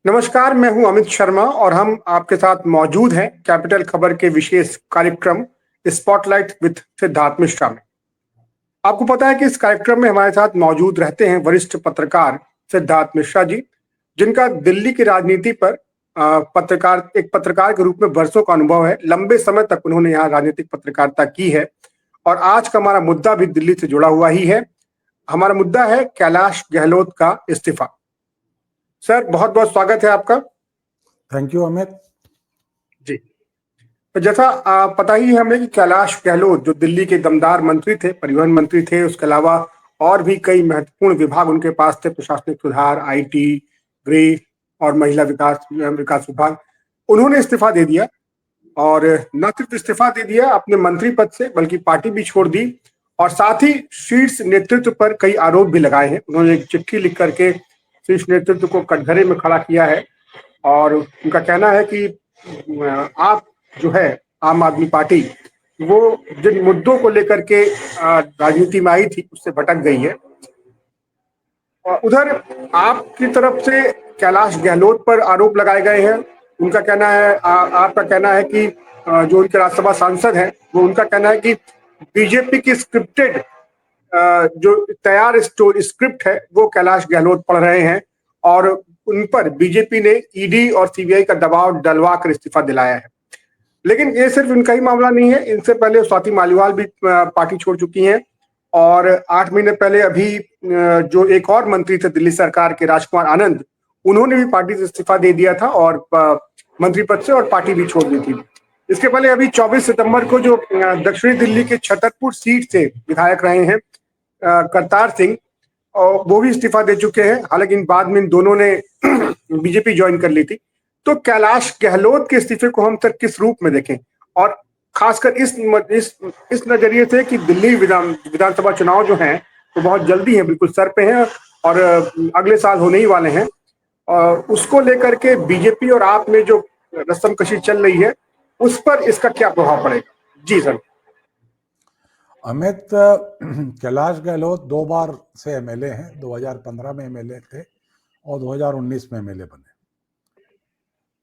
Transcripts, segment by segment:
नमस्कार, मैं हूं अमित शर्मा और हम आपके साथ मौजूद हैं कैपिटल खबर के विशेष कार्यक्रम स्पॉटलाइट विद सिद्धार्थ मिश्रा में। आपको पता है कि इस कार्यक्रम में हमारे साथ मौजूद रहते हैं वरिष्ठ पत्रकार सिद्धार्थ मिश्रा जी, जिनका दिल्ली की राजनीति पर एक पत्रकार के रूप में वर्षों का अनुभव है। लंबे समय तक उन्होंने यहाँ राजनीतिक पत्रकारिता की है और आज का हमारा मुद्दा भी दिल्ली से जुड़ा हुआ ही है। हमारा मुद्दा है कैलाश गहलोत का इस्तीफा। सर, बहुत बहुत स्वागत है आपका। Thank you Amit ji. तो जैसा पता ही है हमें कि कैलाश गहलोत जो दिल्ली के दमदार मंत्री थे, परिवहन मंत्री थे, उसके अलावा और भी कई महत्वपूर्ण विभाग उनके पास थे, प्रशासनिक सुधार, आईटी, गृह और महिला विकास विकास विभाग। उन्होंने इस्तीफा दे दिया और न सिर्फ इस्तीफा दे दिया अपने मंत्री पद से, बल्कि पार्टी भी छोड़ दी और साथ ही शीर्ष नेतृत्व पर कई आरोप भी लगाए हैं। उन्होंने एक चिट्ठी लिख करके शीर्ष नेतृत्व को कटघरे में खड़ा किया है और उनका कहना है कि आप जो है आम आदमी पार्टी, वो जिन मुद्दों को लेकर के राजनीति में आई थी उससे भटक गई है। और उधर आपकी तरफ से कैलाश गहलोत पर आरोप लगाए गए हैं। उनका कहना है आपका कहना है कि जो उनके राज्यसभा सांसद हैं, वो उनका कहना है कि बीजेपी की स्क्रिप्टेड जो तैयार स्क्रिप्ट है वो कैलाश गहलोत पढ़ रहे हैं और उन पर बीजेपी ने ईडी और सीबीआई का दबाव डलवा कर इस्तीफा दिलाया है। लेकिन ये सिर्फ इनका ही मामला नहीं है। इनसे पहले स्वाति मालीवाल भी पार्टी छोड़ चुकी हैं और 8 महीने पहले अभी जो एक और मंत्री थे दिल्ली सरकार के, राजकुमार आनंद, उन्होंने भी पार्टी से इस्तीफा दे दिया था और मंत्री पद से और पार्टी भी छोड़ दी थी। इसके पहले अभी 24 सितंबर को जो दक्षिणी दिल्ली के छतरपुर सीट से विधायक रहे हैं करतार सिंह, और वो भी इस्तीफा दे चुके हैं। हालांकि बाद में इन दोनों ने बीजेपी ज्वाइन कर ली थी। तो कैलाश गहलोत के इस्तीफे को हम तक किस रूप में देखें, और खासकर इस नजरिए से कि दिल्ली विधानसभा चुनाव जो हैं वो बहुत जल्दी है, बिल्कुल सर पे हैं और अगले साल होने ही वाले हैं। और उसको लेकर के बीजेपी और आप में जो रस्मकशी चल रही है उस पर इसका क्या प्रभाव पड़ेगा? जी सर। अमित, कैलाश गहलोत 2 बार से एमएलए हैं। 2015 में एमएलए थे और 2019 में एमएलए बने।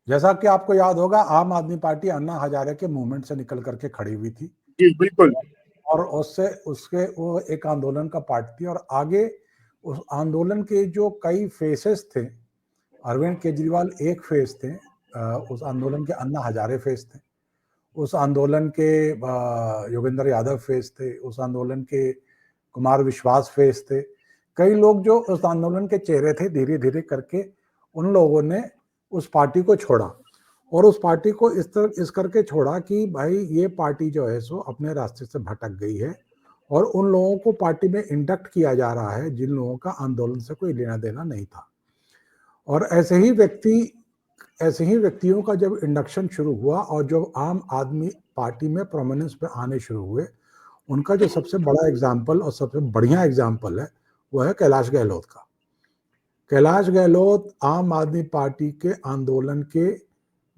जैसा कि आपको याद होगा, आम आदमी पार्टी अन्ना हजारे के मूवमेंट से निकल करके खड़ी हुई थी। जी बिल्कुल। और उसके वो एक आंदोलन का पार्ट थी और आगे उस आंदोलन के जो कई फेसेस थे, अरविंद केजरीवाल एक फेस थे, उस आंदोलन के अन्ना हजारे फेस थे, उस आंदोलन के योगेंद्र यादव फेस थे, उस आंदोलन के कुमार विश्वास फेस थे। कई लोग जो उस आंदोलन के चेहरे थे, धीरे धीरे करके उन लोगों ने उस पार्टी को छोड़ा और उस पार्टी को इस करके छोड़ा कि भाई ये पार्टी जो है सो अपने रास्ते से भटक गई है और उन लोगों को पार्टी में इंडक्ट किया जा रहा है जिन लोगों का आंदोलन से कोई लेना देना नहीं था। और ऐसे ही व्यक्तियों का जब इंडक्शन शुरू हुआ और जो आम आदमी पार्टी में प्रोमिनेंस पे आने शुरू हुए, उनका जो सबसे बड़ा एग्जाम्पल और सबसे बढ़िया एग्जाम्पल है वो है कैलाश गहलोत का। कैलाश गहलोत आम आदमी पार्टी के आंदोलन के,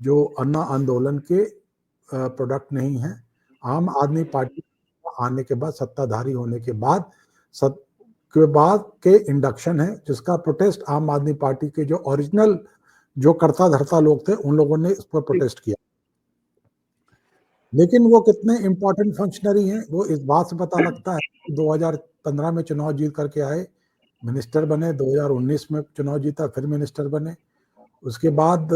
जो अन्ना आंदोलन के प्रोडक्ट नहीं है। आम आदमी पार्टी आने के बाद, सत्ताधारी होने के बाद के इंडक्शन है, जिसका प्रोटेस्ट आम आदमी पार्टी के जो ओरिजिनल जो करता धरता लोग थे उन लोगों ने इस पर प्रोटेस्ट किया। लेकिन वो कितने इंपॉर्टेंट फंक्शनरी हैं वो इस बात से पता लगता है। 2015 में चुनाव जीत करके आए, मिनिस्टर बने, 2019 में चुनाव जीता, फिर मिनिस्टर बने। उसके बाद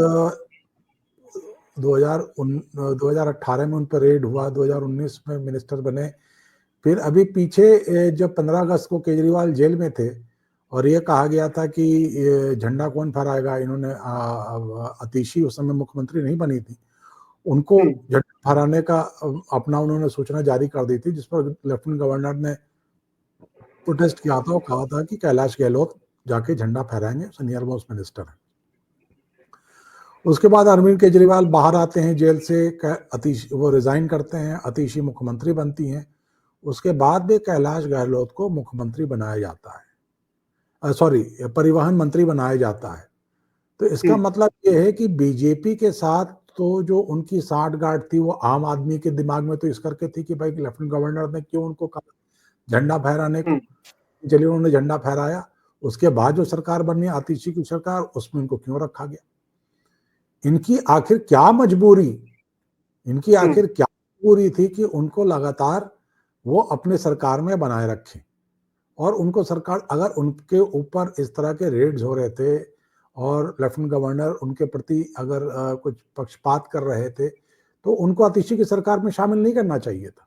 2018 में उन पर रेड हुआ, 2019 में मिनिस्टर बने। फिर अभी पीछे जब 15 अगस्त को केजरीवाल जेल में थे और ये कहा गया था कि झंडा कौन फहराएगा, इन्होंने आतिशी उस समय मुख्यमंत्री नहीं बनी थी, उनको झंडा फहराने का अपना उन्होंने सूचना जारी कर दी थी, जिस पर लेफ्टिनेंट गवर्नर ने प्रोटेस्ट किया था और कहा था कि कैलाश गहलोत जाके झंडा फहराएंगे, सीनियर मोस्ट मिनिस्टर है। उसके बाद अरविंद केजरीवाल बाहर आते हैं जेल से, वो रिजाइन करते हैं, आतिशी मुख्यमंत्री बनती हैं। उसके बाद भी कैलाश गहलोत को मुख्यमंत्री बनाया जाता है, परिवहन मंत्री बनाया जाता है। तो इसका मतलब ये है कि बीजेपी के साथ तो जो उनकी साठगांठ थी वो आम आदमी के दिमाग में तो इस करके थी कि भाई लेफ्टिनेंट गवर्नर ने क्यों उनको कहा झंडा फहराने को, चलिए उन्होंने झंडा फहराया। उसके बाद जो सरकार बनी आतिशी की सरकार, उसमें उनको क्यों रखा गया। इनकी आखिर क्या मजबूरी थी कि उनको लगातार वो अपने सरकार में बनाए रखें, और उनको सरकार, अगर उनके ऊपर इस तरह के रेड्स हो रहे थे और लेफ्टिनेंट गवर्नर उनके प्रति अगर कुछ पक्षपात कर रहे थे, तो उनको आतिशी की सरकार में शामिल नहीं करना चाहिए था।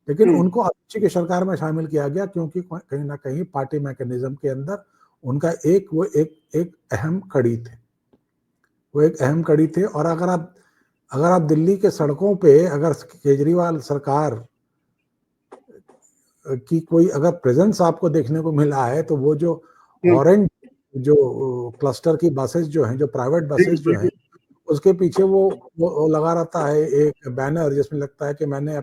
लेकिन उनको आतिशी की सरकार में शामिल किया गया क्योंकि कहीं ना कहीं पार्टी मैकेनिज्म के अंदर उनका एक अहम कड़ी थे, वो एक अहम कड़ी थे। और अगर आप दिल्ली के सड़कों पे अगर केजरीवाल सरकार की कोई अगर प्रेजेंस आपको देखने को मिला है, तो वो जो ऑरेंज जो क्लस्टर की बसेस जो हैं, जो प्राइवेट बसेस जो हैं, उसके पीछे वो लगा रहता है एक बैनर जिसमें लगता है कि मैंने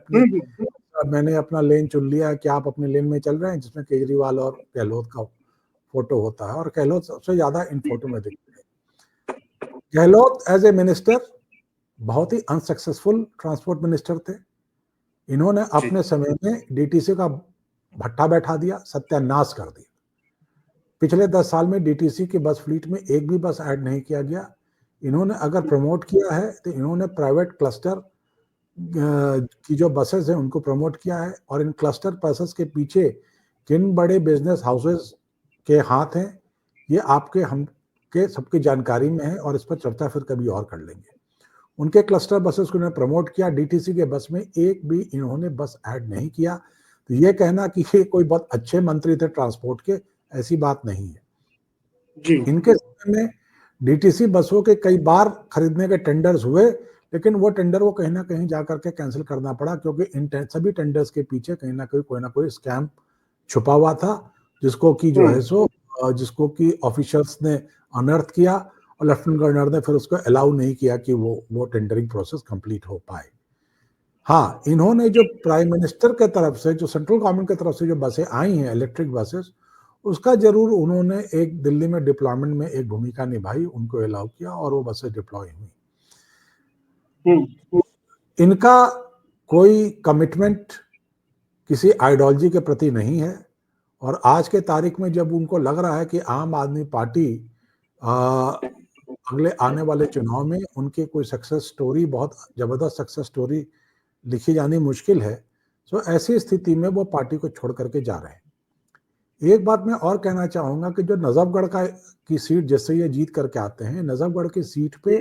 अपना लेन चुन लिया, कि आप अपने लेन में चल रहे हैं, जिसमें केजरीवाल और गहलोत का फोटो होता है, और गहलोत सबसे ज्यादा इन फोटो में दिखते हैं। गहलोत एज ए मिनिस्टर बहुत ही अनसक्सेसफुल ट्रांसपोर्ट मिनिस्टर थे। इन्होंने अपने समय में डीटीसी का भट्टा बैठा दिया, सत्यानाश कर दिया। पिछले 10 साल में डीटीसी की बस फ्लीट में एक भी बस ऐड नहीं किया गया। इन्होंने अगर प्रमोट किया है तो इन्होंने प्राइवेट क्लस्टर की जो बसेस हैं उनको प्रमोट किया है, और इन क्लस्टर बसेस के पीछे किन बड़े बिजनेस हाउसेस के हाथ हैं, ये आपके हमके सबकी जानकारी में है, और इस पर चर्चा फिर कभी और कर लेंगे। उनके क्लस्टर बसेस को इन्होंने प्रमोट किया, डीटीसी के बस में एक भी इन्होंने बस ऐड नहीं किया। तो ये कहना कि ये कोई बहुत अच्छे मंत्री थे ट्रांसपोर्ट के, ऐसी बात नहीं है जी। इनके समय में डीटीसी बसों के कई बार खरीदने के टेंडर्स हुए, लेकिन वो टेंडर वो कहीं ना कहीं जाकर के कैंसिल करना पड़ा, क्योंकि इन सभी टेंडर्स के पीछे कहीं ना कोई स्कैम छुपा हुआ था, जिसको कि जो है सो जिसको कि ऑफिशियल्स ने अनर्थ किया, और लेफ्टिनेंट गवर्नर ने फिर उसको अलाउ नहीं किया कि वो टेंडरिंग प्रोसेस कंप्लीट हो पाए। हाँ, इन्होंने जो प्राइम मिनिस्टर के तरफ से, जो सेंट्रल गवर्नमेंट की तरफ से जो बसें आई हैं, इलेक्ट्रिक बसेस, उसका जरूर उन्होंने एक दिल्ली में डिप्लॉयमेंट में एक भूमिका निभाई, उनको अलाउ किया और वो बसें डिप्लॉय हुई। इनका कोई कमिटमेंट किसी आइडियोलॉजी के प्रति नहीं है, और आज के तारीख में जब उनको लग रहा है कि आम आदमी पार्टी अगले आने वाले चुनाव में उनकी कोई सक्सेस स्टोरी, बहुत जबरदस्त सक्सेस स्टोरी लिखी जानी मुश्किल है, तो ऐसी स्थिति में वो पार्टी को छोड़ करके जा रहे हैं। एक बात मैं और कहना चाहूंगा कि जो नजफगढ़ की सीट जिससे ये जीत करके आते हैं, नजफगढ़ की सीट पे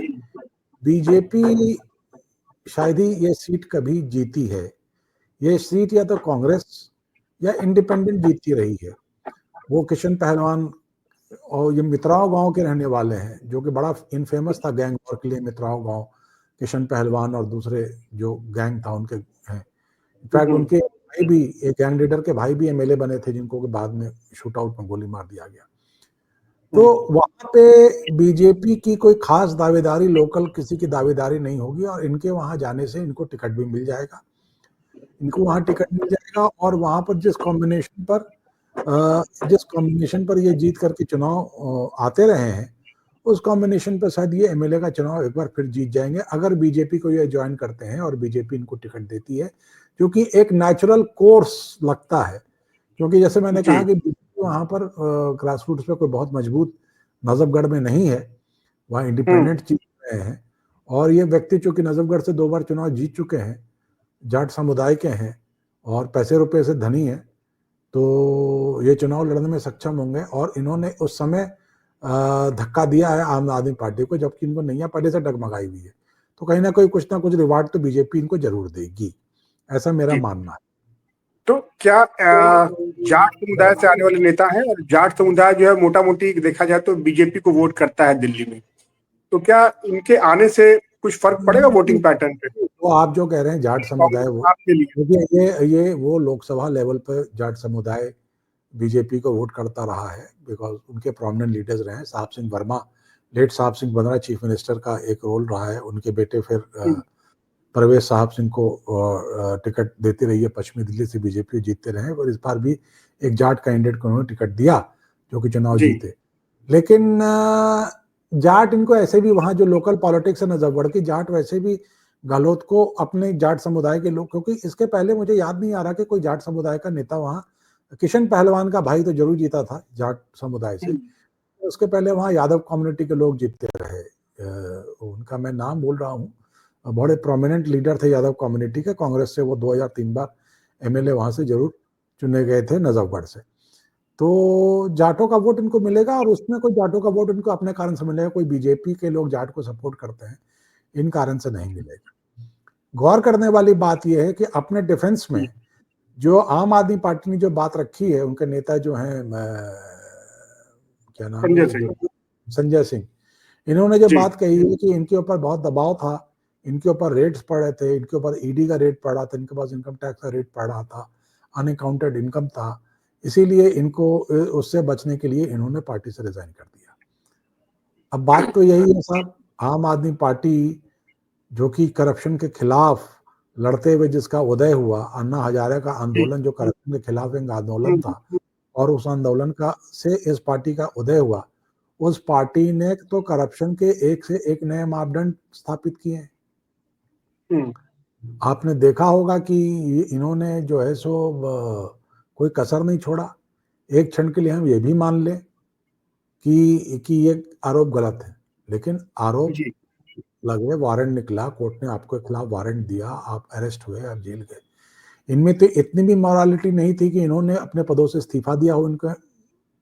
बीजेपी शायद ही ये सीट कभी जीती है। ये सीट या तो कांग्रेस या इंडिपेंडेंट जीतती रही है। वो किशन पहलवान और ये मित्राओं गांव के रहने वाले हैं, जो कि बड़ा इनफेमस था गैंग वॉर के लिए, मित्राओं गांव, किशन पहलवान और दूसरे जो गैंग था उनके हैं। इनफैक्ट उनके भाई भी, एक गैंग लीडर के भाई भी एमएलए बने थे, जिनको के बाद में शूट आउट में गोली मार दिया गया। तो वहां पे बीजेपी की कोई खास दावेदारी, लोकल किसी की दावेदारी नहीं होगी, और इनके वहां जाने से इनको टिकट भी मिल जाएगा, और वहां पर जिस कॉम्बिनेशन पर ये जीत करके चुनाव आते रहे हैं, उस कॉम्बिनेशन पर शायद ये एमएलए का चुनाव एक बार फिर जीत जाएंगे, अगर बीजेपी को ये ज्वाइन करते हैं और बीजेपी इनको टिकट देती है, क्योंकि एक नेचुरल कोर्स लगता है। क्योंकि जैसे मैंने कहा कि बीजेपी वहां पर ग्रास रूट्स पे कोई बहुत मजबूत नजफगढ़ में नहीं है, वहाँ इंडिपेंडेंट जीत रहे हैं, और ये व्यक्ति चूंकि नजफगढ़ से 2 बार चुनाव जीत चुके हैं, जाट समुदाय के हैं और पैसे रुपए से धनी है, तो ये चुनाव लड़ने में सक्षम होंगे। और इन्होंने उस समय धक्का दिया है आम आदमी पार्टी को, जबकि इनको नैया पार्टी से डगमगाई हुई है, तो कहीं ना कुछ रिवार्ड तो बीजेपी इनको जरूर देगी, ऐसा मेरा मानना है। तो क्या जाट समुदाय से आने वाले नेता हैं, और जाट समुदाय जो है मोटा मोटी देखा जाए तो बीजेपी को वोट करता है दिल्ली में, तो क्या इनके आने से कुछ फर्क पड़ेगा वोटिंग पैटर्न पे? तो आप जो कह रहे हैं जाट समुदाय, वो ये वो लोकसभा लेवल पर जाट समुदाय बीजेपी को वोट करता रहा है, बिकॉज उनके प्रोमिनेंट लीडर्स रहे हैं। साहब सिंह वर्मा, लेट साहब सिंह वर्मा चीफ मिनिस्टर का एक रोल रहा है, उनके बेटे फिर परवेज साहब सिंह को टिकट देती रही है, पश्चिमी दिल्ली से बीजेपी जीतते रहे, और इस बार भी एक जाट कैंडिडेट को उन्होंने टिकट दिया जो कि चुनाव जीते। लेकिन जाट इनको ऐसे भी, वहां जो लोकल पॉलिटिक्स है नजफगढ़ की, जाट वैसे भी गहलोत को अपने जाट समुदाय के लोग, क्योंकि इसके पहले मुझे याद नहीं आ रहा कि कोई जाट समुदाय का नेता वहां, किशन पहलवान का भाई तो जरूर जीता था जाट समुदाय से, उसके पहले वहां यादव कम्युनिटी के लोग जीतते रहे उनका मैं नाम बोल रहा हूँ, बड़े प्रोमिनेंट लीडर थे यादव कम्युनिटी के, कांग्रेस से वो 2003 बार एमएलए वहाँ से जरूर चुने गए थे नजफगढ़ से। तो जाटों का वोट इनको मिलेगा, और उसमें कोई जाटों का वोट इनको अपने कारण से मिलेगा, कोई बीजेपी के लोग जाट को सपोर्ट करते हैं इन कारण से नहीं मिलेगा। गौर करने वाली बात यह है कि अपने डिफेंस में जो आम आदमी पार्टी ने जो बात रखी है, उनके नेता जो हैं क्या नाम है, जो संजय सिंह, इन्होंने जो बात कही है कि इनके ऊपर बहुत दबाव था, इनके ऊपर रेट्स पड़ रहे थे, इनके ऊपर ईडी का रेट पड़ रहा था, इनके पास इनकम टैक्स का रेट पड़ रहा था, अनअकाउंटेड इनकम था, इसीलिए इनको उससे बचने के लिए इन्होंने पार्टी से रिजाइन कर दिया। अब बात तो यही है साहब, आम आदमी पार्टी जो कि करप्शन के खिलाफ लड़ते हुए जिसका उदय हुआ, अन्ना हजारे का आंदोलन जो करप्शन के खिलाफ एक आंदोलन था, और उस आंदोलन का से इस पार्टी का उदय हुआ, उस पार्टी ने तो करप्शन के एक से एक नए मापदंड स्थापित किए हैं। आपने देखा होगा कि इन्होंने जो है सो कोई कसर नहीं छोड़ा। एक क्षण के लिए हम ये भी मान लें कि ये आरोप गलत है, लेकिन आरोप लगे, वारंट निकला, कोर्ट ने आपके खिलाफ वारंट दिया, आप अरेस्ट हुए, आप जेल गए। इनमें तो इतनी भी मॉरलिटी नहीं थी कि इन्होंने अपने पदों से इस्तीफा दिया हो। इनके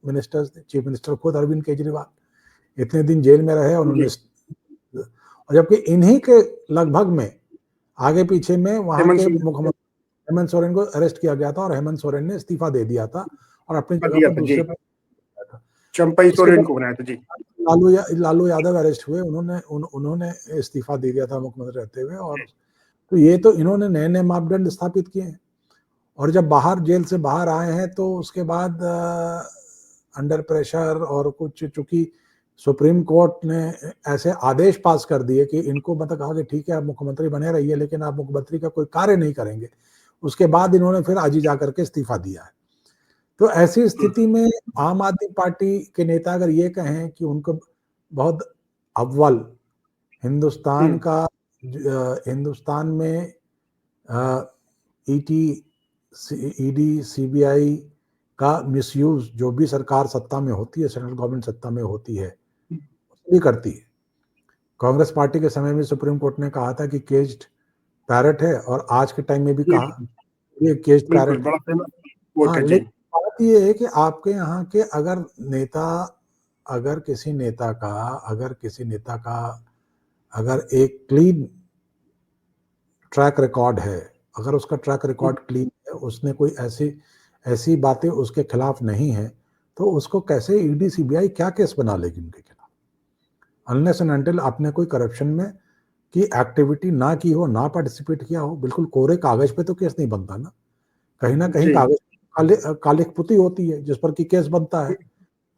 मिनिस्टर्स, चीफ मिनिस्टर खुद अरविंद केजरीवाल इतने दिन जेल में रहे, उन्होंने, और जबकि इन्हीं के लगभग में आगे पीछे में वहां के मुख्यमंत्री हेमंत सोरेन को अरेस्ट किया गया था, और हेमंत सोरेन ने इस्तीफा दे दिया था और अपनी जगह पर दूसरे पर चंपई सोरेन को बनाया था जी। लालू यादव अरेस्ट हुए, उन्होंने इस्तीफा दे दिया था मुख्यमंत्री रहते हुए। और तो ये तो इन्होंने नए नए मापदंड स्थापित किए हैं। और जब बाहर जेल से बाहर आए हैं तो उसके बाद अंडर प्रेशर और कुछ, चूंकि सुप्रीम कोर्ट ने ऐसे आदेश पास कर दिए कि इनको मतलब कहा कि ठीक है आप मुख्यमंत्री बने रहिए, लेकिन आप मुख्यमंत्री का कोई कार्य नहीं करेंगे। उसके बाद इन्होंने फिर आज ही जाकर के इस्तीफा दिया है। तो ऐसी स्थिति में आम आदमी पार्टी के नेता अगर ये कहें कि उनको बहुत अव्वल हिंदुस्तान का, हिंदुस्तान में ईडी सीबीआई का मिसयूज जो भी सरकार सत्ता में होती है, सेंट्रल गवर्नमेंट सत्ता में होती है, भी करती है। कांग्रेस पार्टी के समय में सुप्रीम कोर्ट ने कहा था कि केज्ड पैरट है, और आज के टाइम में भी कहा ये केज्ड पैरट है। लेकिन बात ये है कि आपके यहाँ के अगर किसी नेता का अगर एक क्लीन ट्रैक रिकॉर्ड है, अगर उसका ट्रैक रिकॉर्ड क्लीन है, उसने कोई ऐसी बातें उसके खिलाफ नहीं है, तो उसको कैसे ईडी सीबीआई क्या केस बना लेगी उनके खिलाफ? अनलेस एंड अनटिल आपने कोई करप्शन में की एक्टिविटी ना की हो, ना पार्टिसिपेट किया हो, बिल्कुल कोरे कागज पे तो केस नहीं बनता ना कहीं कागज कालिख पुती होती है जिस पर की केस बनता है।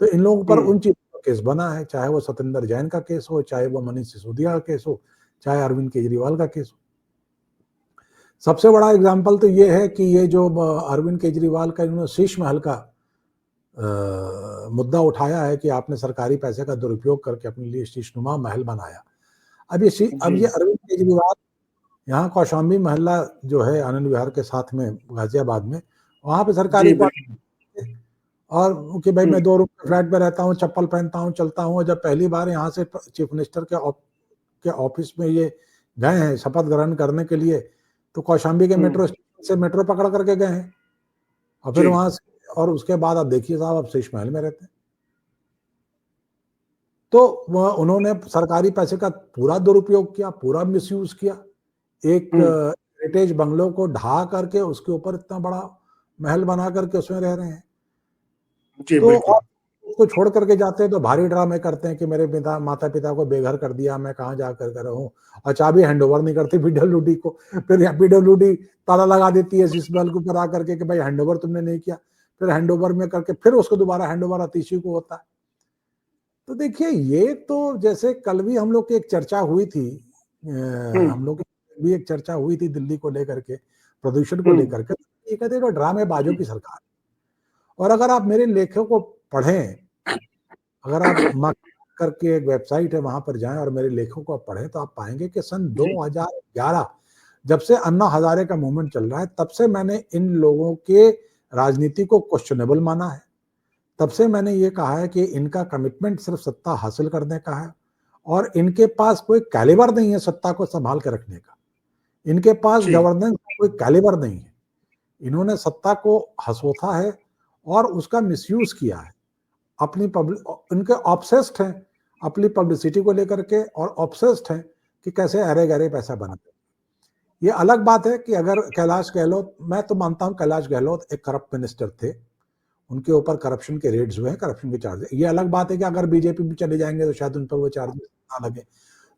तो इन लोगों पर उन चीजों का केस बना है, चाहे वो सत्येंद्र जैन का केस हो, चाहे वो मनीष सिसोदिया का केस हो, चाहे अरविंद केजरीवाल का केस हो। सबसे बड़ा एग्जाम्पल तो ये है कि ये जो अरविंद केजरीवाल का इन्होंने शीश महल का मुद्दा उठाया है कि आपने सरकारी पैसे का दुरुपयोग करके अपने लिए शीशनुमा महल बनाया। अब ये अरविंद केजरीवाल यहाँ कौशाम्बी मोहल्ला जो है आनंद विहार के साथ में गाजियाबाद में, वहां पे सरकारी और कि भाई मैं 2 रूम के फ्लैट में रहता हूँ, चप्पल पहनता हूँ, चलता हूँ। जब पहली बार यहाँ से चीफ मिनिस्टर के ऑफिस में ये गए हैं शपथ ग्रहण करने के लिए, तो कौशाम्बी के मेट्रो स्टेशन से मेट्रो पकड़ करके गए हैं, और फिर वहां से, और उसके बाद आप देखिए साहब अब शीश महल में रहते हैं। तो वह उन्होंने सरकारी पैसे का पूरा दुरुपयोग किया, पूरा मिसयूज किया। एक हेरिटेज बंगलों को ढा करके उसके ऊपर इतना बड़ा महल बना करके उसमें रह रहे हैं। तो उसको छोड़ करके जाते हैं तो भारी ड्रामे करते हैं कि मेरे माता पिता को बेघर कर दिया, मैं कहाँ जा कर रहूं, और चाबी हैंडओवर नहीं करती पीडब्ल्यूडी को। फिर पीडब्ल्यूडी ताला लगा देती है शीश महल के ऊपर आकर के कि भाई हैंडओवर तुमने नहीं किया। फिर हैंडओवर में करके फिर उसको दोबारा हैंडओवर अतिशी को होता है। तो देखिए, ये तो जैसे कल भी हम लोग की एक चर्चा हुई थी, हम लोग भी एक चर्चा हुई थी दिल्ली को लेकर के, प्रदूषण को लेकर के। ये कहते हैं ड्रामेबाजों की सरकार। और अगर आप मेरे लेखों को पढ़ें, अगर आप करके एक वेबसाइट है वहां पर जाएं और मेरे लेखों को पढ़ें, तो आप पाएंगे कि सन 2011 जब से अन्ना हजारे का मूवमेंट चल रहा है, तब से मैंने इन लोगों के राजनीति को क्वेश्चनेबल माना है। तब से मैंने ये कहा है कि इनका कमिटमेंट सिर्फ सत्ता हासिल करने का है, और इनके पास कोई कैलिबर नहीं है सत्ता को संभाल के रखने का। इनके पास जी। गवर्नेंस का कोई कैलिबर नहीं है। इन्होंने सत्ता को हसोथा है और उसका मिसयूज किया है। अपनी पब्लिक इनके ऑब्सेस्ड हैं अपनी पब्लिसिटी को लेकर के, और ऑब्सेस्ड हैं कि कैसे अरे गहरे पैसा बनाते। ये अलग बात है कि अगर कैलाश गहलोत, मैं तो मानता हूं कैलाश गहलोत एक करप्ट मिनिस्टर थे, उनके ऊपर करप्शन के रेड्स हुए हैं, करप्शन के चार्जेस। ये अलग बात है कि अगर बीजेपी में चले जाएंगे तो शायद उन पर वो चार्जेस ना लगे।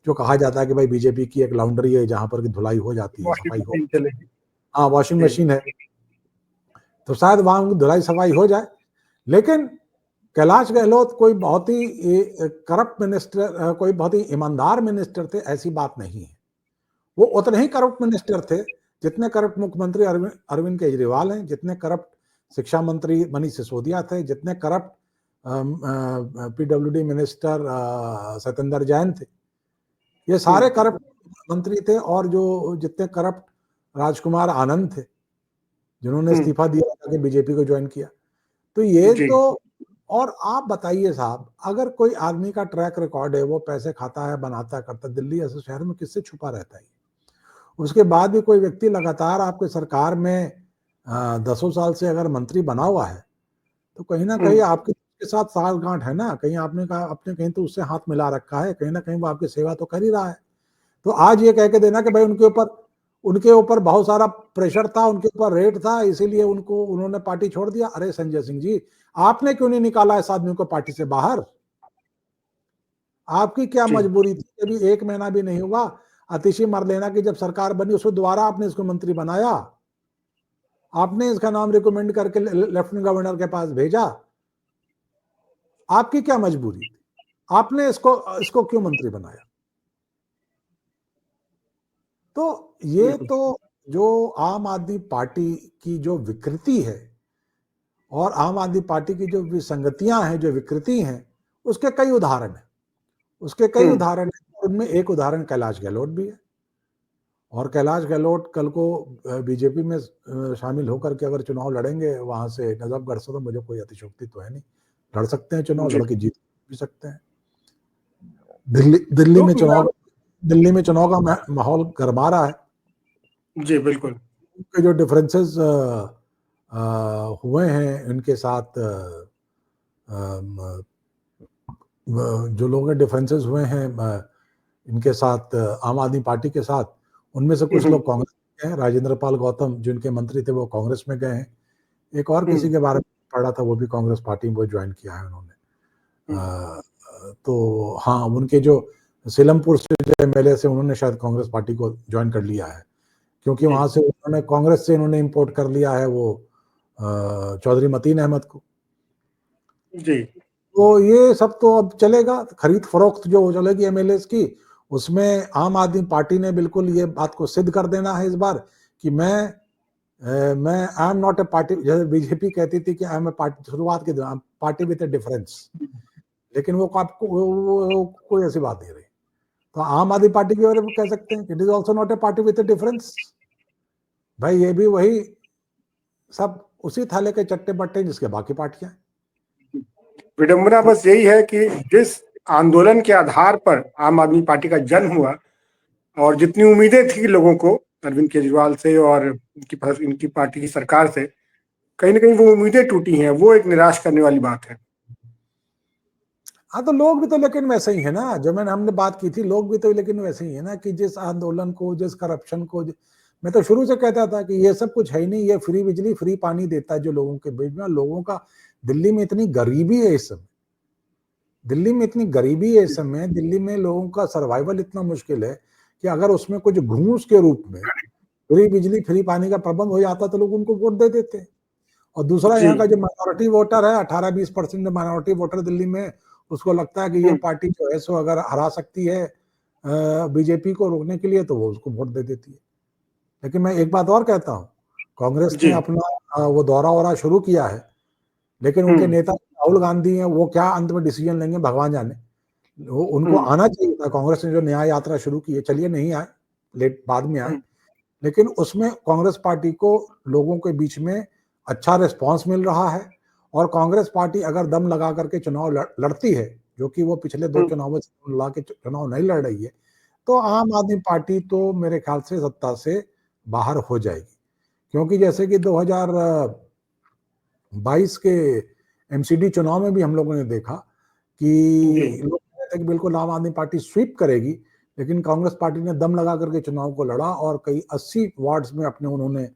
जो कहा जाता है कि भाई बीजेपी की एक लॉन्ड्री है जहां पर की धुलाई हो जाती है, वॉशिंग सफाई हो, मशीन चलेगी। हाँ वॉशिंग जी। मशीन है, तो शायद वहां धुलाई सफाई हो जाए। लेकिन कैलाश गहलोत कोई बहुत ही करप्ट मिनिस्टर, कोई बहुत ही ईमानदार मिनिस्टर थे, ऐसी बात नहीं है। वो उतने ही करप्ट मिनिस्टर थे जितने करप्ट मुख्यमंत्री अरविंद केजरीवाल हैं, जितने करप्ट शिक्षा मंत्री मनीष सिसोदिया थे, जितने corrupt PWD minister Satyendra Jain थे। ये सारे करप्ट मंत्री थे। और जो जितने करप्ट राजकुमार आनंद थे, जिन्होंने इस्तीफा दिया ताकि बीजेपी को ज्वाइन किया। तो ये जी। तो, और आप बताइए साहब, अगर कोई आदमी का ट्रैक रिकॉर्ड है, वो पैसे खाता है, बनाता है, करता, दिल्ली ऐसे शहर में किससे छुपा रहता है? उसके बाद भी कोई व्यक्ति लगातार आपके सरकार में दसों साल से अगर मंत्री बना हुआ है, तो कहीं ना कहीं आपके साथ सालगांठ है ना, कहीं आपने कहा, आपने कहीं तो उससे हाथ मिला रखा है, कहीं ना कहीं वो आपकी सेवा तो कर ही रहा है। तो आज ये कह के देना कि भाई उनके ऊपर बहुत सारा प्रेशर था, उनके ऊपर रेट था, इसीलिए उन्होंने पार्टी छोड़ दिया। अरे संजय सिंह जी, आपने क्यों नहीं निकाला इस आदमी को पार्टी से बाहर? आपकी क्या जी। मजबूरी थी? अभी 1 महीना भी नहीं हुआ आतिशी मरलेना की जब सरकार बनी, उसको दोबारा आपने इसको मंत्री बनाया, आपने इसका नाम रिकमेंड करके लेफ्टिनेंट गवर्नर के पास भेजा। आपकी क्या मजबूरी थी? आपने इसको क्यों मंत्री बनाया? तो ये बिल्कुल। तो जो आम आदमी पार्टी की जो विकृति है, और आम आदमी पार्टी की जो विसंगतियां हैं, जो विकृति हैं, उसके कई उदाहरण हैं। उसके कई उदाहरण हैं। उनमें एक उदाहरण कैलाश गहलोत भी है। और कैलाश गहलोत कल को बीजेपी में शामिल होकर के अगर चुनाव लड़ेंगे वहां से नजफगढ़ से, तो मुझे कोई अतिशयोक्ति तो है नहीं, लड़ सकते हैं चुनाव, जी। लड़के जीत भी सकते हैं। दिल्ली तो में चुनाव का माहौल गरमा रहा है। जी बिल्कुल। के जो डिफरेंसेस हुए हैं इनके साथ, जो लोगों के डिफरेंसेस हुए हैं इनके साथ, आम आदमी पार्टी के साथ, उनमें से कुछ लोग कांग्रेस में गए हैं। राजेंद्र पाल गौतम जिनके मंत्री थे वो कांग्रेस में गए हैं। एक और किसी के बारे में पढ़ा था, वो भी कांग्रेस पार्टी में ज्वाइन किया है उन्होंने। तो हाँ, उनके जो सीलमपुर से जो एमएलए से, उन्होंने शायद कांग्रेस पार्टी को ज्वाइन कर लिया है, क्योंकि वहां से उन्होंने कांग्रेस से इन्होंने इंपोर्ट कर लिया है वो चौधरी मतीन अहमद को। जी। तो ये सब तो अब चलेगा, खरीद फरोख्त जो चलेगी एमएलए की, उसमें आम आदमी पार्टी ने बिल्कुल ये बात को सिद्ध कर देना है इस बार कि मैं I am not a party. जैसे बीजेपी कहती थी कि आई एम ए पार्टी शुरुआत के दौरान, पार्टी विद ए डिफरेंस, लेकिन वो आपको वो कोई ऐसी बात नहीं रही। तो आम आदमी पार्टी के बारे में कह सकते हैं it is also not a party with A difference. भाई ये भी वही सब उसी थाले के चट्टे बट्टे जिसके बाकी पार्टियां। विडंबना बस यही है कि जिस आंदोलन के आधार पर आम आदमी पार्टी का जन्म हुआ, और जितनी उम्मीदें थी लोगों को अरविंद केजरीवाल से और इनकी पार्टी की सरकार से, कहीं ना कहीं वो उम्मीदें टूटी हैं। वो एक निराश करने वाली बात है। हाँ, तो लोग भी तो लेकिन वैसे ही है ना, जो हमने बात की थी, लोग भी तो लेकिन वैसे ही है ना, कि जिस आंदोलन को, जिस करप्शन को, मैं तो शुरू से कहता था कि ये सब कुछ है ही नहीं, ये फ्री बिजली फ्री पानी देता है जो लोगों के बीच में। लोगों का, दिल्ली में इतनी गरीबी है इस समय, दिल्ली में इतनी गरीबी है इस समय, दिल्ली में लोगों का सर्वाइवल इतना मुश्किल है कि अगर उसमें कुछ घूस के रूप में फ्री बिजली फ्री पानी का प्रबंध हो जाता तो लोग उनको वोट दे देते। और दूसरा, यहाँ का जो माइनॉरिटी वोटर है, 18-20% माइनॉरिटी वोटर दिल्ली में, उसको लगता है कि ये पार्टी जो है सो अगर हरा सकती है बीजेपी को रोकने के लिए, तो वो उसको वोट दे देती है। लेकिन मैं एक बात और कहता हूँ, कांग्रेस ने अपना वो दौरा वोरा शुरू किया है, लेकिन उनके नेता राहुल गांधी हैं, वो क्या अंत में डिसीजन लेंगे भगवान जाने। वो उनको आना चाहिए था, कांग्रेस ने जो न्याय यात्रा शुरू की है, चलिए नहीं आए, लेट बाद में आए, लेकिन उसमें कांग्रेस पार्टी को लोगों के बीच में अच्छा रिस्पांस मिल रहा है। और कांग्रेस पार्टी अगर दम लगा करके चुनाव लड़ती है जो कि वो पिछले 2 चुनावों से ला के चुनाव नहीं लड़ रही है, तो आम आदमी पार्टी तो मेरे ख्याल से सत्ता से बाहर हो जाएगी। क्योंकि जैसे कि 2022 के एमसीडी चुनाव में भी हम लोगों ने देखा कि लोग कह रहे थे कि बिल्कुल आम आदमी पार्टी स्वीप करेगी, लेकिन कांग्रेस पार्टी ने दम लगा करके चुनाव को लड़ा और कई 80 वार्ड्स में अपने उन्होंने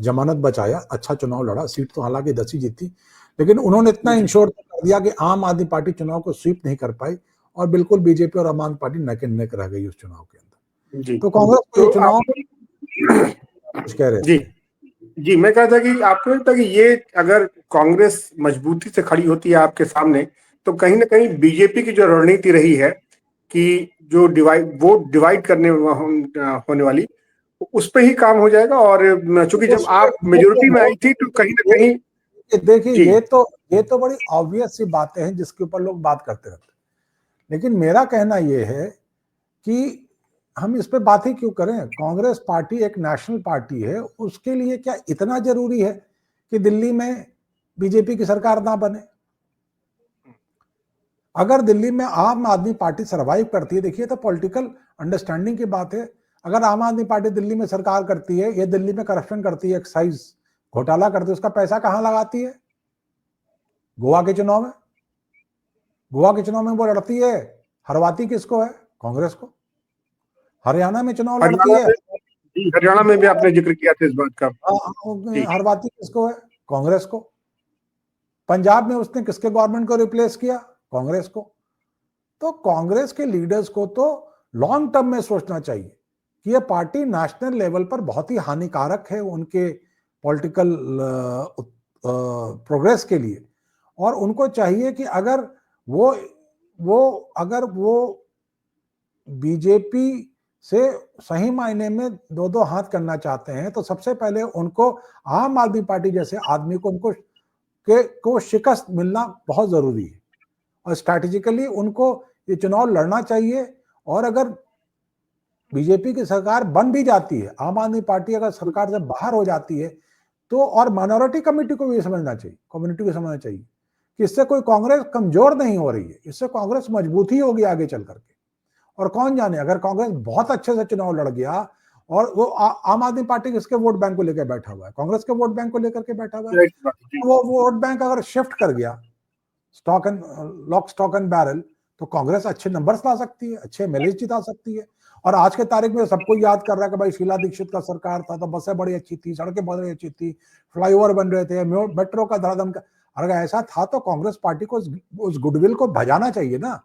जमानत बचाया, अच्छा चुनाव लड़ा। सीट तो हालांकि 10 ही जीती, लेकिन उन्होंने इतना इंश्योर कर दिया कि आम आदमी पार्टी चुनाव को स्वीप नहीं कर पाई और बिल्कुल बीजेपी और आम आदमी पार्टी नेक एंड नेक रह गई उस चुनाव के अंदर। तो कांग्रेस को ये चुनाव कुछ कह रहे जी जी, मैं कह रहा था कि आपको लगता है कि ये अगर कांग्रेस मजबूती से खड़ी होती है आपके सामने, तो कहीं ना कहीं बीजेपी की जो रणनीति रही है कि जो वोट डिवाइड करने होने वाली, उस पे ही काम हो जाएगा। और चूंकि जब आप मेजोरिटी में आई थी तो कहीं ना कहीं देखिए ये तो बड़ी ऑब्वियस सी बातें हैं जिसके ऊपर लोग बात करते रहते हैं, लेकिन मेरा कहना ये है कि हम इस पे बात ही क्यों करें। कांग्रेस पार्टी एक नेशनल पार्टी है, उसके लिए क्या इतना जरूरी है कि दिल्ली में बीजेपी की सरकार ना बने? अगर दिल्ली में आम आदमी पार्टी सरवाइव करती है, देखिए तो पॉलिटिकल अंडरस्टैंडिंग की बात है। अगर आम आदमी पार्टी दिल्ली में सरकार करती है, ये दिल्ली में करप्शन करती है, एक्साइज घोटाला करती है, उसका पैसा कहां लगाती है? गोवा के चुनाव में। गोवा के चुनाव में वो लड़ती है, हरवाती किसको है? कांग्रेस को। हरियाणा में चुनाव लड़ती है, हरियाणा में भी आपने जिक्र किया था इस बात का। हरवाती किसको है? कांग्रेस को। पंजाब में उसने किसके गवर्नमेंट को रिप्लेस किया? कांग्रेस को। तो कांग्रेस के लीडर्स को तो लॉन्ग टर्म में सोचना चाहिए कि यह पार्टी नेशनल लेवल पर बहुत ही हानिकारक है उनके पॉलिटिकल प्रोग्रेस के लिए। और उनको चाहिए कि अगर वो बीजेपी से सही मायने में दो दो हाथ करना चाहते हैं, तो सबसे पहले उनको आम आदमी पार्टी जैसे आदमी को शिकस्त मिलना बहुत जरूरी है और स्ट्रैटेजिकली उनको ये चुनाव लड़ना चाहिए। और अगर बीजेपी की सरकार बन भी जाती है, आम आदमी पार्टी अगर सरकार से बाहर हो जाती है, तो और माइनॉरिटी कमेटी को भी समझना चाहिए, कम्युनिटी को समझना चाहिए कि इससे कोई कांग्रेस कमजोर नहीं हो रही है, इससे कांग्रेस मजबूत ही होगी आगे चल करके। और कौन जाने अगर कांग्रेस बहुत अच्छे से चुनाव लड़ गया और वो आम आदमी पार्टी किसके वोट बैंक को लेकर बैठा हुआ है? कांग्रेस के वोट बैंक को लेकर के बैठा हुआ है। वो वोट बैंक अगर शिफ्ट कर गया स्टॉक एंड बैरल, तो कांग्रेस अच्छे नंबर्स ला सकती है, अच्छे एमएलए जिता सकती है। और आज के तारीख में सबको याद कर रहा है कि भाई शीला दीक्षित का सरकार था तो बसें बड़ी अच्छी थी, सड़कें बड़ी अच्छी थी, फ्लाईओवर बन रहे थे, मेट्रो का धड़ाधम का। अगर ऐसा था तो कांग्रेस पार्टी को उस गुडविल को भजाना चाहिए ना,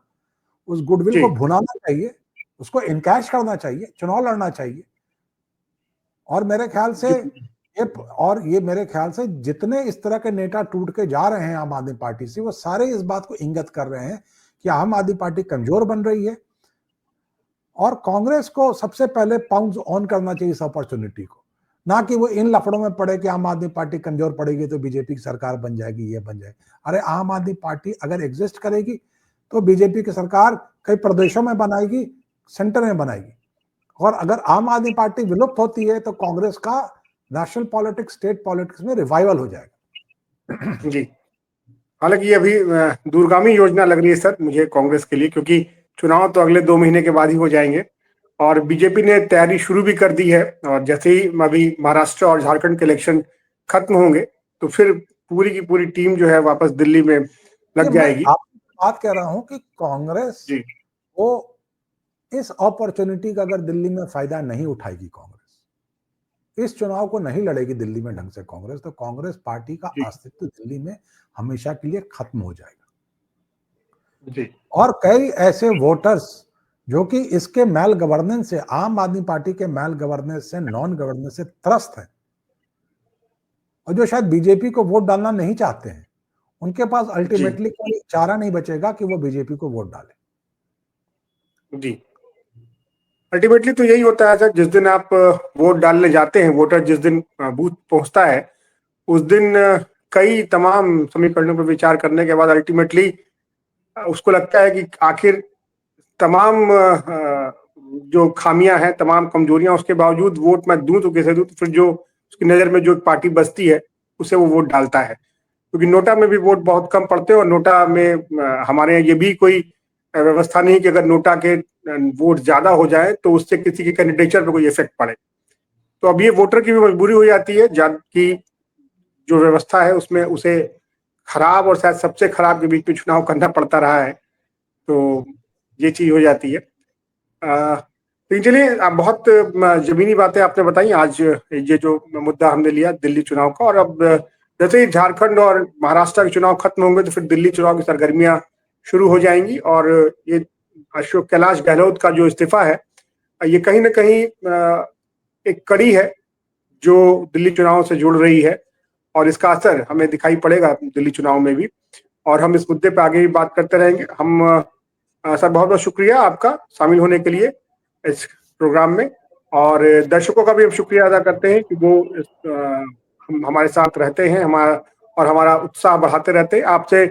उस गुडविल को भुनाना चाहिए, उसको इनकैश करना चाहिए, चुनाव लड़ना चाहिए। और मेरे ख्याल से जितने इस तरह के नेता टूट के जा रहे हैं आम आदमी पार्टी से, वो सारे इस बात को इंगित कर रहे हैं कि आम आदमी पार्टी कमजोर बन रही है और कांग्रेस को सबसे पहले पाउंड ऑन करना चाहिए इस अपॉर्चुनिटी को, ना कि वो इन लफड़ों में पड़े कि आम आदमी पार्टी कमजोर पड़ेगी तो बीजेपी की सरकार बन जाएगी, ये बन जाएगी। अरे आम आदमी पार्टी अगर एग्जिस्ट करेगी तो बीजेपी की सरकार कई प्रदेशों में बनाएगी, सेंटर में बनाएगी। और अगर आम आदमी पार्टी विलुप्त होती है तो कांग्रेस का नेशनल पॉलिटिक्स, स्टेट पॉलिटिक्स में रिवाइवल हो जाएगा। जी, हालांकि ये अभी दूरगामी योजना लग रही है सर मुझे कांग्रेस के लिए, क्योंकि चुनाव तो अगले 2 महीने के बाद ही हो जाएंगे और बीजेपी ने तैयारी शुरू भी कर दी है। और जैसे ही अभी महाराष्ट्र और झारखंड के इलेक्शन खत्म होंगे तो फिर पूरी की पूरी टीम जो है वापस दिल्ली में लग जाएगी। मैं आपकी बात कह रहा हूं कि कांग्रेस वो इस अपॉर्चुनिटी का अगर दिल्ली में फायदा नहीं उठाएगी, कांग्रेस इस चुनाव को नहीं लड़ेगी दिल्ली में ढंग से कांग्रेस, तो कांग्रेस पार्टी का अस्तित्व दिल्ली में हमेशा के लिए खत्म हो जाएगा। और कई ऐसे वोटर्स जो कि इसके मैल गवर्नेंस से, आम आदमी पार्टी के मैल गवर्नेंस से, नॉन गवर्नेंस से त्रस्त है और जो शायद बीजेपी को वोट डालना नहीं चाहते हैं, उनके पास अल्टीमेटली कोई चारा नहीं बचेगा कि वो बीजेपी को वोट डाले। जी, अल्टीमेटली तो यही होता है सर, जिस दिन आप वोट डालने जाते हैं, वोटर जिस दिन बूथ पहुंचता है, उस दिन कई तमाम समीकरणों पर विचार करने के बाद अल्टीमेटली उसको लगता है कि आखिर तमाम जो खामियां हैं, तमाम कमजोरियां, उसके बावजूद वोट मैं दूं तो कैसे दूं, तो फिर जो उसकी नजर में जो पार्टी बसती है उसे वो वोट डालता है। क्योंकि नोटा में भी वोट बहुत कम पड़ते हैं और नोटा में हमारे यहाँ ये भी कोई व्यवस्था नहीं कि अगर नोटा के वोट ज्यादा हो जाए तो उससे किसी के कैंडिडेचर पे कोई इफेक्ट पड़े। तो अब ये वोटर की भी मजबूरी हो जाती है कि जो व्यवस्था है उसमें उसे खराब और शायद सबसे खराब के बीच में चुनाव करना पड़ता रहा है, तो ये चीज हो जाती है। तो चलिए, आप बहुत जमीनी बातें आपने बताई आज। ये जो मुद्दा हमने लिया दिल्ली चुनाव का, और अब जैसे ही झारखंड और महाराष्ट्र के चुनाव खत्म होंगे तो फिर दिल्ली चुनाव की सरगर्मियां शुरू हो जाएंगी। और ये अशोक कैलाश गहलोत का जो इस्तीफा है, ये कहीं ना कहीं एक कड़ी है जो दिल्ली चुनाव से जुड़ रही है, और इसका असर हमें दिखाई पड़ेगा दिल्ली चुनाव में भी। और हम इस मुद्दे पर आगे भी बात करते रहेंगे। हम सर, बहुत बहुत शुक्रिया आपका शामिल होने के लिए इस प्रोग्राम में, और दर्शकों का भी हम शुक्रिया अदा करते हैं कि वो हम हमारे साथ रहते हैं, हमारा उत्साह बढ़ाते रहते हैं। आपसे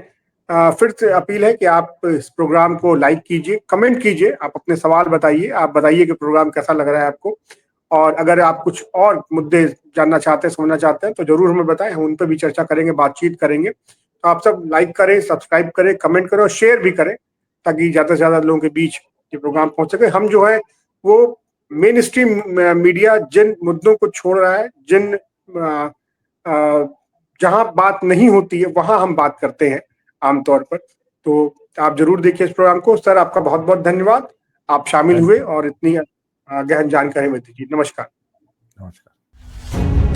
फिर से अपील है कि आप इस प्रोग्राम को लाइक कीजिए, कमेंट कीजिए, आप अपने सवाल बताइए, आप बताइए कि प्रोग्राम कैसा लग रहा है आपको। और अगर आप कुछ और मुद्दे जानना चाहते हैं, समझना चाहते हैं, तो जरूर हमें बताएं, हम उन पर भी चर्चा करेंगे, बातचीत करेंगे। तो आप सब लाइक करें, सब्सक्राइब करें, कमेंट करें और शेयर भी करें, ताकि ज्यादा से ज्यादा लोगों के बीच ये प्रोग्राम पहुंच सके। हम जो है वो मेन स्ट्रीम मीडिया जिन मुद्दों को छोड़ रहा है, जहां बात नहीं होती है वहां हम बात करते हैं आमतौर पर। तो आप जरूर देखिए इस प्रोग्राम को। सर, आपका बहुत बहुत धन्यवाद, आप शामिल हुए और इतनी गहन जानकारी में दीजिए। नमस्कार। नमस्कार।